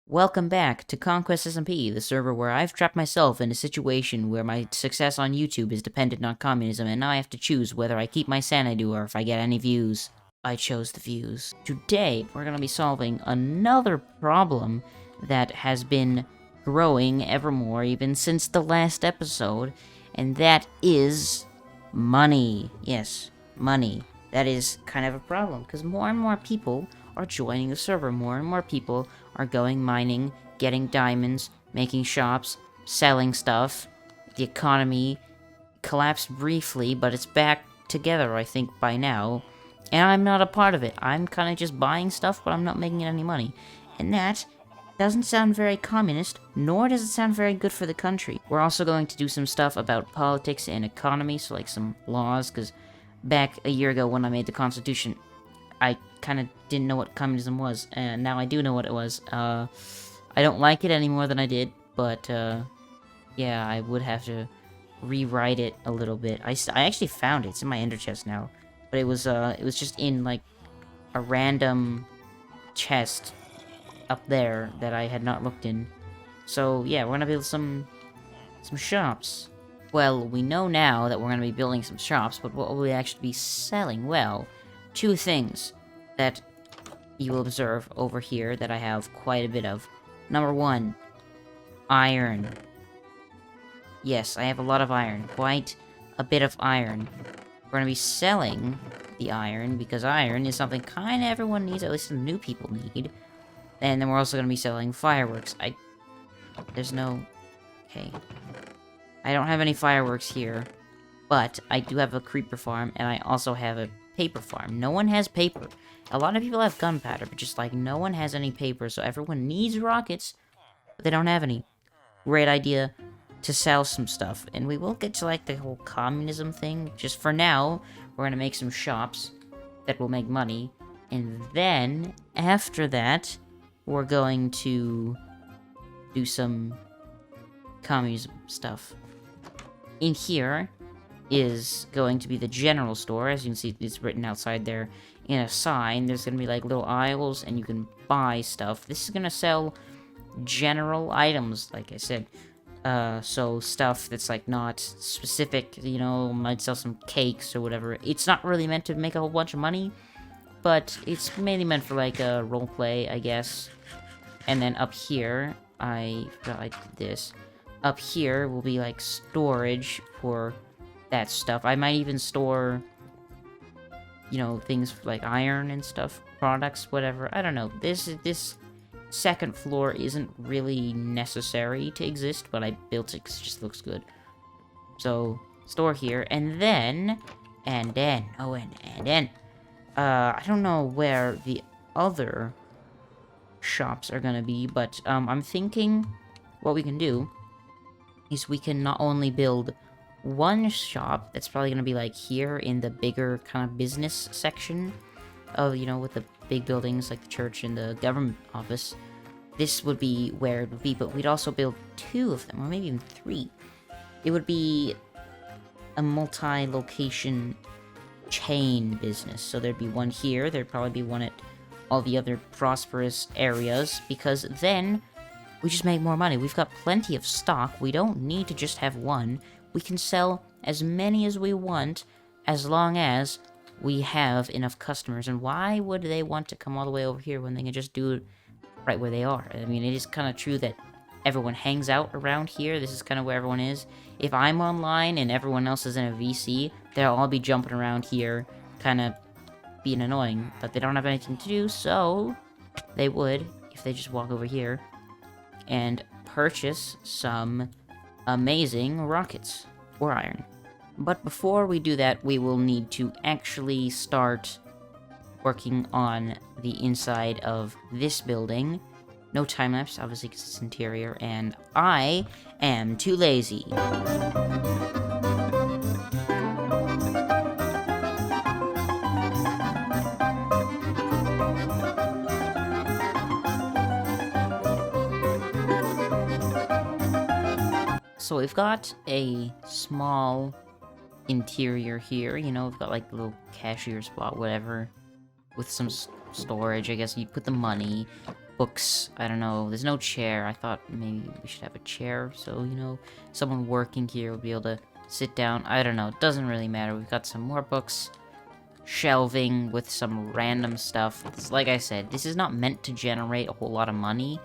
Welcome back to Conquest SMP, the server where I've trapped myself in a situation where my success on YouTube is dependent on communism, and now I have to choose whether I keep my sanity or if I get any views. I chose the views. Today, we're going to be solving another problem that has been growing evermore even since the last episode, and that is money. Yes, money. That is kind of a problem, because more and more people are joining the server. More and more people are going mining, getting diamonds, making shops, selling stuff. The economy collapsed briefly, but it's back together, I think, by now. And I'm not a part of it. I'm kind of just buying stuff, but I'm not making any money. And that doesn't sound very communist, nor does it sound very good for the country. We're also going to do some stuff about politics and economy, so like some laws, because back a year ago when I made the Constitution, I kind of didn't know what communism was, and now I do know what it was. I don't like it any more than I did, but, yeah, I would have to rewrite it a little bit. I actually found it. It's in my ender chest now. But it was just in, like, a random chest up there that I had not looked in. So, yeah, we're gonna build some shops. Well, we know now that we're gonna be building some shops, but what will we actually be selling? Well, two things that you will observe over here that I have quite a bit of. Number one, iron. Yes, I have a lot of iron. Quite a bit of iron. We're going to be selling the iron, because iron is something kind of everyone needs, at least the new people need. And then we're also going to be selling fireworks. There's no... Okay. I don't have any fireworks here, but I do have a creeper farm, and I also have a paper farm. No one has paper. A lot of people have gunpowder, but just, like, no one has any paper, so everyone needs rockets, but they don't have any. Great idea to sell some stuff, and we will get to, like, the whole communism thing. Just for now, we're gonna make some shops that will make money, and then, after that, we're going to do some communism stuff. In here is going to be the general store. As you can see, it's written outside there in a sign. There's gonna be like little aisles, and you can buy stuff. This is gonna sell general items, like I said. So stuff that's like not specific, you know, might sell some cakes or whatever. It's not really meant to make a whole bunch of money, but it's mainly meant for like a roleplay, I guess. And then up here, I forgot I did this. Up here will be like storage for that stuff. I might even store, you know, things like iron and stuff, products, whatever. I don't know. This second floor isn't really necessary to exist, but I built it because it just looks good. So, store here, and then, I don't know where the other shops are gonna be, but, I'm thinking what we can do is we can not only build one shop that's probably gonna be like here in the bigger kind of business section of, you know, with the big buildings like the church and the government office. This would be where it would be, but we'd also build two of them, or maybe even three. It would be a multi-location chain business. So there'd be one here, there'd probably be one at all the other prosperous areas, because then we just make more money. We've got plenty of stock. We don't need to just have one. We can sell as many as we want, as long as we have enough customers. And why would they want to come all the way over here when they can just do it right where they are? I mean, it is kind of true that everyone hangs out around here. This is kind of where everyone is. If I'm online and everyone else is in a VC, they'll all be jumping around here, kind of being annoying. But they don't have anything to do, so they would if they just walk over here and purchase some amazing rockets or iron. But before we do that, we will need to actually start working on the inside of this building. No time-lapse, obviously, because it's interior, and I am too lazy. So we've got a small interior here, you know, we've got like a little cashier spot, whatever, with some storage. I guess you put the money, books. I don't know. There's no chair. I thought maybe we should have a chair so, you know, someone working here would be able to sit down. I don't know. It doesn't really matter. We've got some more books. Shelving with some random stuff. Like I said, this is not meant to generate a whole lot of money.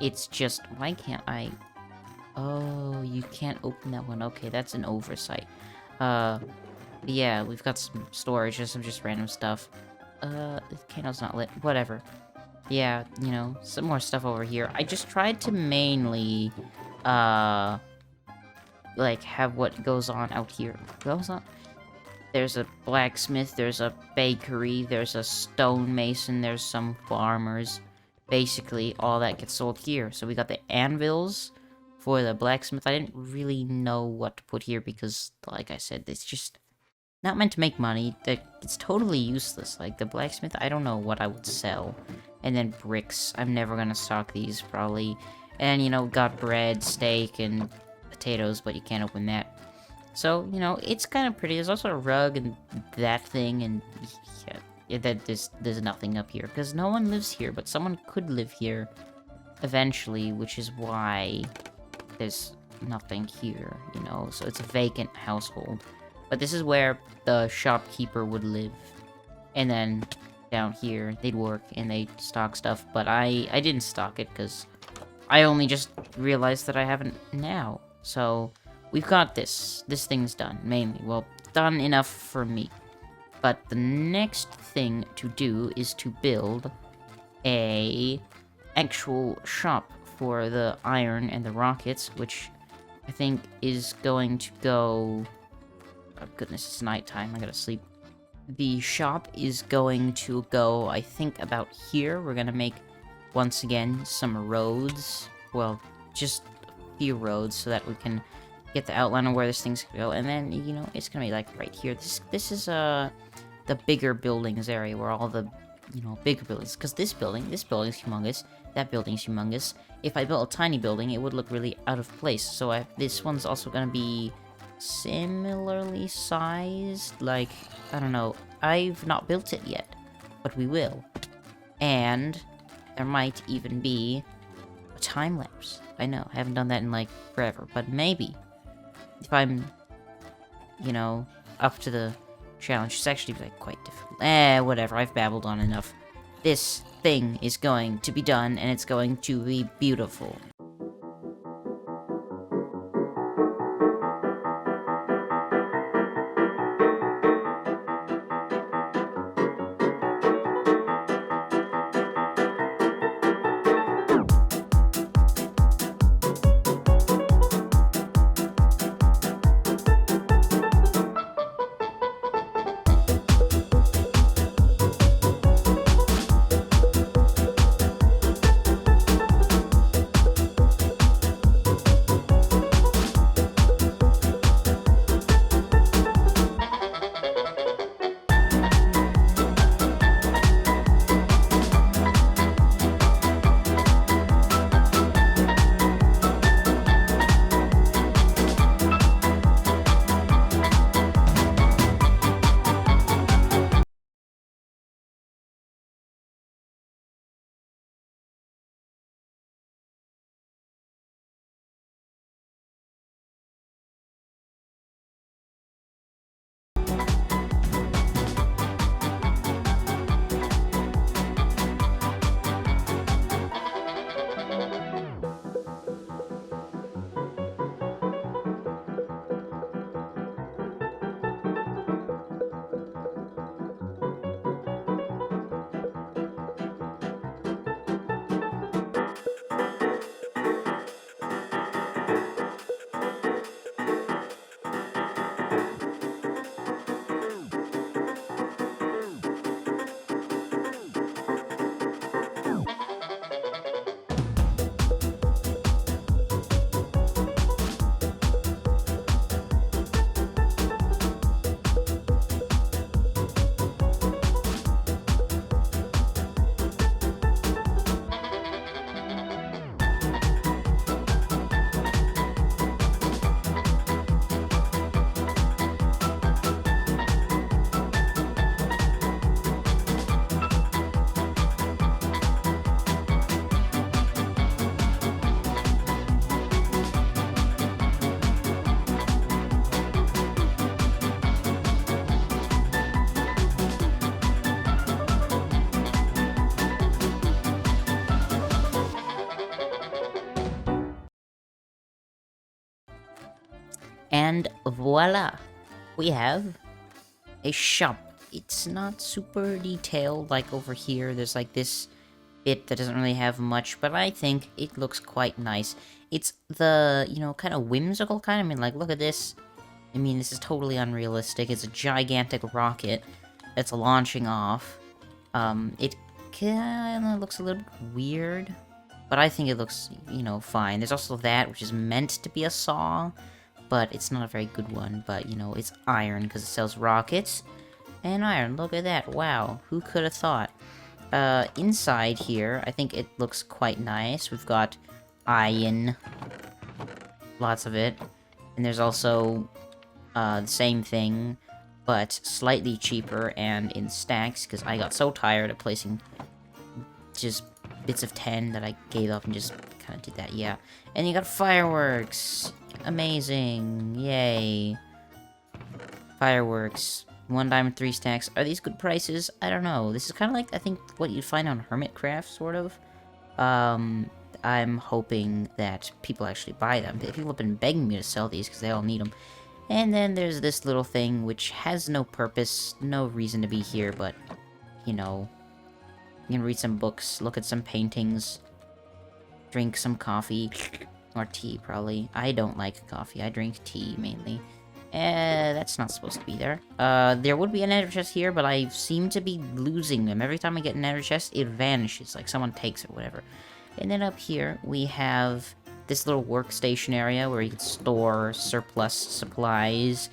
It's just, why can't I... Oh, you can't open that one. Okay, that's an oversight. Yeah, we've got some storage, just random stuff. The candle's not lit. Whatever. Yeah, you know, some more stuff over here. I just tried to mainly, like, have what goes on out here. Goes on? There's a blacksmith, there's a bakery, there's a stonemason, there's some farmers. Basically, all that gets sold here. So we got the anvils for the blacksmith. I didn't really know what to put here because, like I said, it's just not meant to make money. It's totally useless. Like, the blacksmith, I don't know what I would sell. And then bricks. I'm never gonna stock these, probably. And, you know, got bread, steak, and potatoes, but you can't open that. So, you know, it's kind of pretty. There's also a rug and that thing, and yeah, there's nothing up here. Because no one lives here, but someone could live here eventually, which is why there's nothing here, you know? So it's a vacant household. But this is where the shopkeeper would live. And then down here, they'd work and they'd stock stuff. But I didn't stock it because I only just realized that I haven't now. So we've got this. This thing's done, mainly. Well, done enough for me. But the next thing to do is to build a actual shop for the iron and the rockets, which I think is going to go... Oh, goodness, it's nighttime. I gotta sleep. The shop is going to go, I think, about here. We're gonna make, once again, some roads. Well, just a few roads so that we can get the outline of where this thing's gonna go. And then, you know, it's gonna be, like, right here. This is, the bigger buildings area where all the, you know, bigger buildings. Because this building's humongous. That building's humongous. If I built a tiny building, it would look really out of place. So this one's also gonna be similarly sized. Like, I don't know. I've not built it yet, but we will. And there might even be a time lapse. I know, I haven't done that in, like, forever, but maybe if I'm, you know, up to the challenge. It's actually, like, quite difficult. Whatever, I've babbled on enough. This thing is going to be done, and it's going to be beautiful. And voila! We have a shop. It's not super detailed like over here. There's like this bit that doesn't really have much, but I think it looks quite nice. It's the, you know, kind of whimsical kind. I mean, like, look at this. I mean, this is totally unrealistic. It's a gigantic rocket that's launching off. It kind of looks a little bit weird, but I think it looks, you know, fine. There's also that, which is meant to be a saw, but it's not a very good one. But, you know, it's iron because it sells rockets. And iron, look at that. Wow, who could have thought? Inside here, I think it looks quite nice. We've got iron. Lots of it. And there's also the same thing, but slightly cheaper and in stacks, because I got so tired of placing just bits of 10 that I gave up and just kind of did that, yeah. And you got fireworks! Amazing! Yay! Fireworks. 1 diamond, 3 stacks. Are these good prices? I don't know. This is kind of like, I think, what you'd find on hermitcraft, sort of. I'm hoping that people actually buy them. People have been begging me to sell these because they all need them. And then there's this little thing which has no purpose, no reason to be here, but, you know, you can read some books, look at some paintings, drink some coffee, or tea, probably. I don't like coffee, I drink tea, mainly. That's not supposed to be there. There would be an ender chest here, but I seem to be losing them. Every time I get an ender chest, it vanishes, like someone takes it, whatever. And then up here, we have this little workstation area where you can store surplus supplies.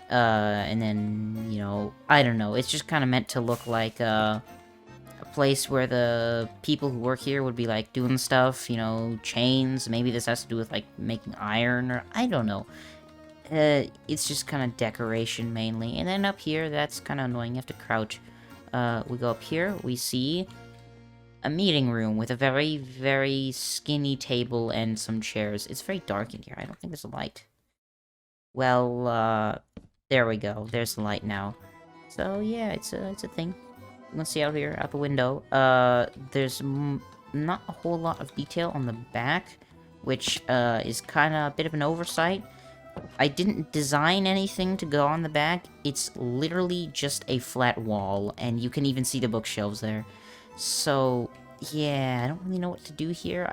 And then, you know, I don't know. It's just kind of meant to look like a place where the people who work here would be, like, doing stuff, you know, chains. Maybe this has to do with, like, making iron, or I don't know. It's just kind of decoration, mainly. And then up here, that's kind of annoying. You have to crouch. We go up here, we see a meeting room with a very, very skinny table and some chairs. It's very dark in here. I don't think there's a light. Well, there we go. There's the light now. So, yeah, it's a thing. Let's see out here, out the window. There's not a whole lot of detail on the back, which, is kind of a bit of an oversight. I didn't design anything to go on the back. It's literally just a flat wall, and you can even see the bookshelves there. So, yeah, I don't really know what to do here.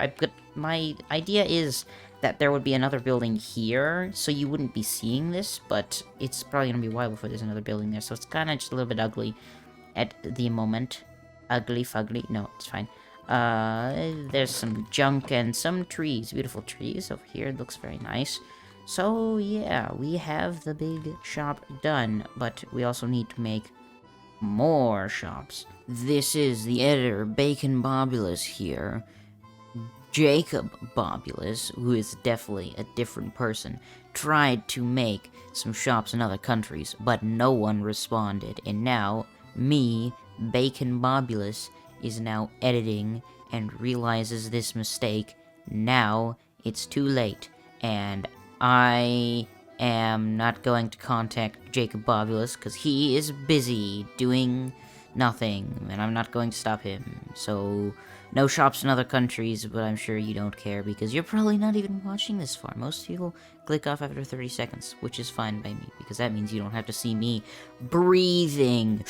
My idea is that there would be another building here, so you wouldn't be seeing this, but it's probably gonna be a while before there's another building there, so it's kinda just a little bit ugly at the moment. Ugly fugly. No, it's fine. There's some junk and some trees. Beautiful trees over here. It looks very nice. So, yeah, we have the big shop done, but we also need to make more shops. This is the editor, Jacobulous here. Jacobulous, who is definitely a different person, tried to make some shops in other countries, but no one responded, and now, me, Jacobulous, is now editing and realizes this mistake. Now, it's too late, and I am not going to contact Jacobulous because he is busy doing nothing, and I'm not going to stop him. So, no shops in other countries, but I'm sure you don't care because you're probably not even watching this far. Most people click off after 30 seconds, which is fine by me because that means you don't have to see me breathing.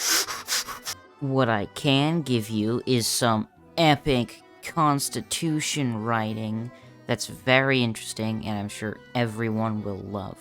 What I can give you is some epic constitution writing that's very interesting, and I'm sure everyone will love.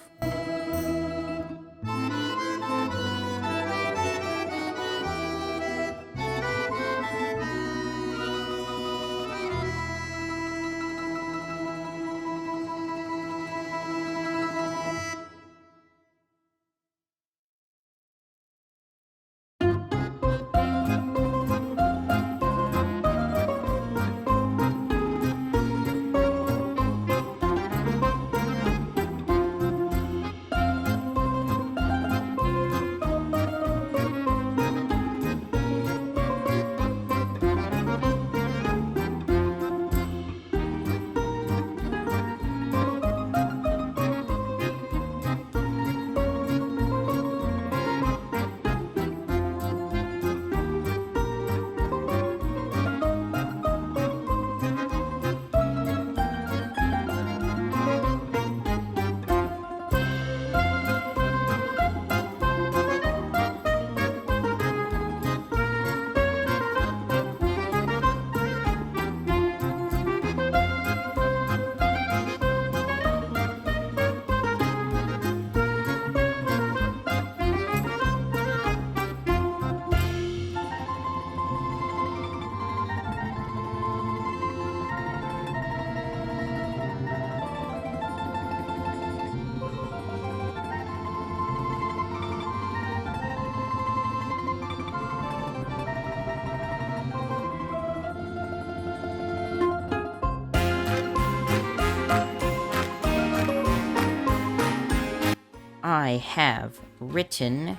I have written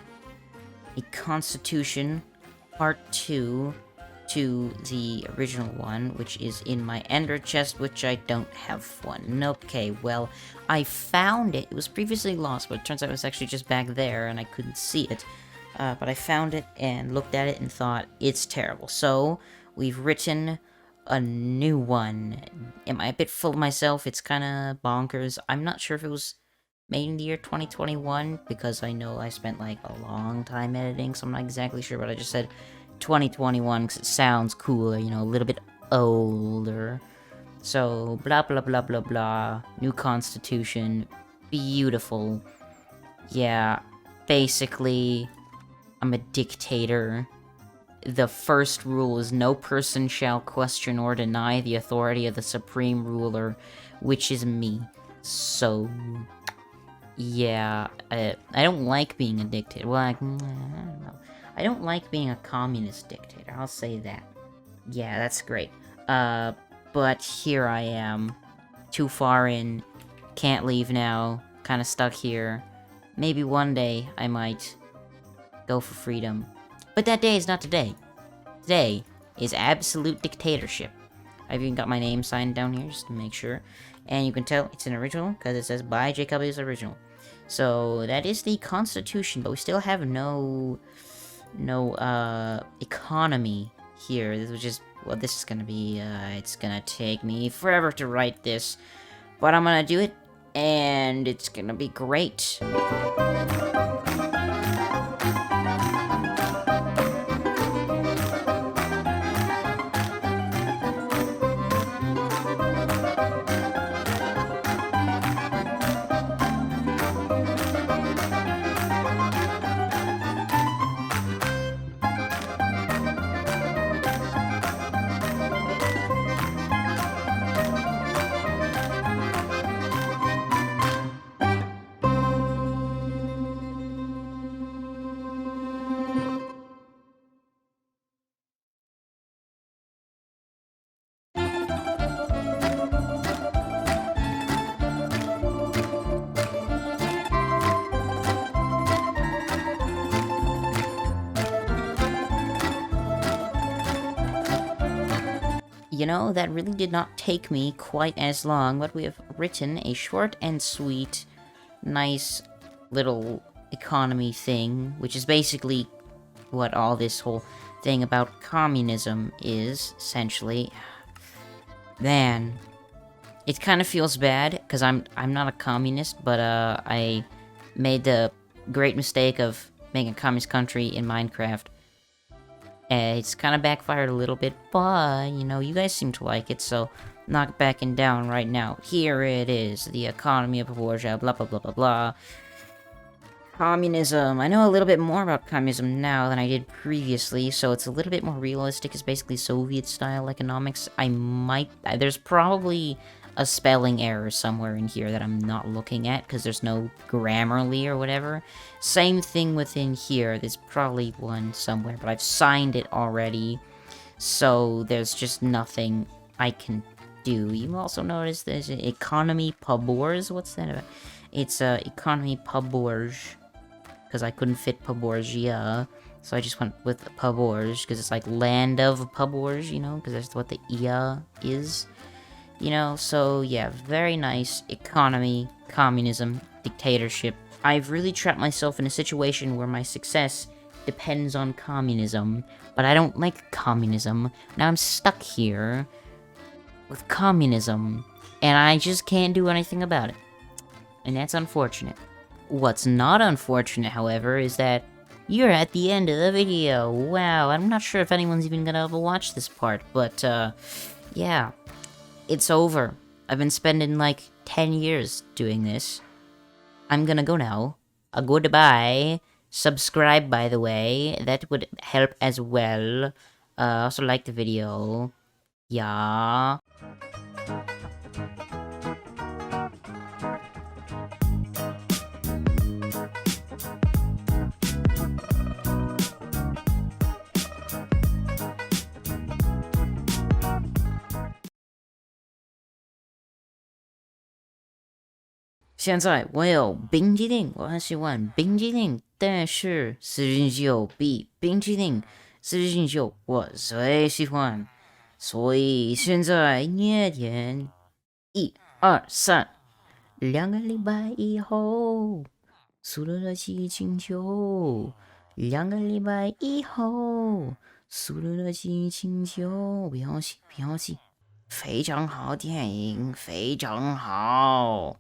a Constitution Part 2 to the original one, which is in my ender chest, which I don't have one. Okay, well, I found it. It was previously lost, but it turns out it was actually just back there, and I couldn't see it. But I found it and looked at it and thought, it's terrible. So, we've written a new one. Am I a bit full of myself? It's kind of bonkers. I'm not sure if it was made in the year 2021, because I know I spent, like, a long time editing, so I'm not exactly sure, but I just said 2021 because it sounds cooler, you know, a little bit older. So, blah, blah, blah, blah, blah. New constitution. Beautiful. Yeah, basically, I'm a dictator. The first rule is no person shall question or deny the authority of the supreme ruler, which is me. So, yeah, I don't like being a dictator. Well, I don't know. I don't like being a communist dictator, I'll say that. Yeah, that's great. But here I am. Too far in. Can't leave now. Kinda stuck here. Maybe one day I might go for freedom. But that day is not today. Today is absolute dictatorship. I've even got my name signed down here just to make sure. And you can tell it's an original, because it says by Jacobulous original. So that is the Constitution, but we still have no economy here. This was just, well, this is gonna be, it's gonna take me forever to write this, but I'm gonna do it, and it's gonna be great. You know, that really did not take me quite as long, but we have written a short and sweet, nice little economy thing, which is basically what all this whole thing about communism is, essentially. Man, it kind of feels bad, because I'm not a communist, but I made the great mistake of making a communist country in Minecraft. It's kind of backfired a little bit, but, you know, you guys seem to like it, so not backing down right now. Here it is, the economy of a bourgeois, blah, blah, blah, blah, blah. Communism. I know a little bit more about communism now than I did previously, so it's a little bit more realistic. It's basically Soviet-style economics. There's probably a spelling error somewhere in here that I'm not looking at, because there's no Grammarly or whatever. Same thing within here, there's probably one somewhere, but I've signed it already, so there's just nothing I can do. You also notice there's an economy pabours. What's that about? It's economy pabours, because I couldn't fit pabourgia, so I just went with pabours, because it's like land of pabours, you know, because that's what the ia is. You know, so yeah, very nice economy, communism, dictatorship. I've really trapped myself in a situation where my success depends on communism, but I don't like communism. Now I'm stuck here with communism, and I just can't do anything about it. And that's unfortunate. What's not unfortunate, however, is that you're at the end of the video. Wow, I'm not sure if anyone's even gonna ever watch this part, but, yeah. It's over. I've been spending like 10 years doing this. I'm gonna go now. Goodbye. Subscribe, by the way. That would help as well. Also like the video. Yeah. 现在我有冰激凌，我很喜欢冰激凌，但是49比冰激凌49我最喜欢，所以现在夜点1、2、3，2个礼拜以后，苏乐乐气请求。2个礼拜以后，苏乐乐气请求，不要急，不要急，非常好电影，非常好。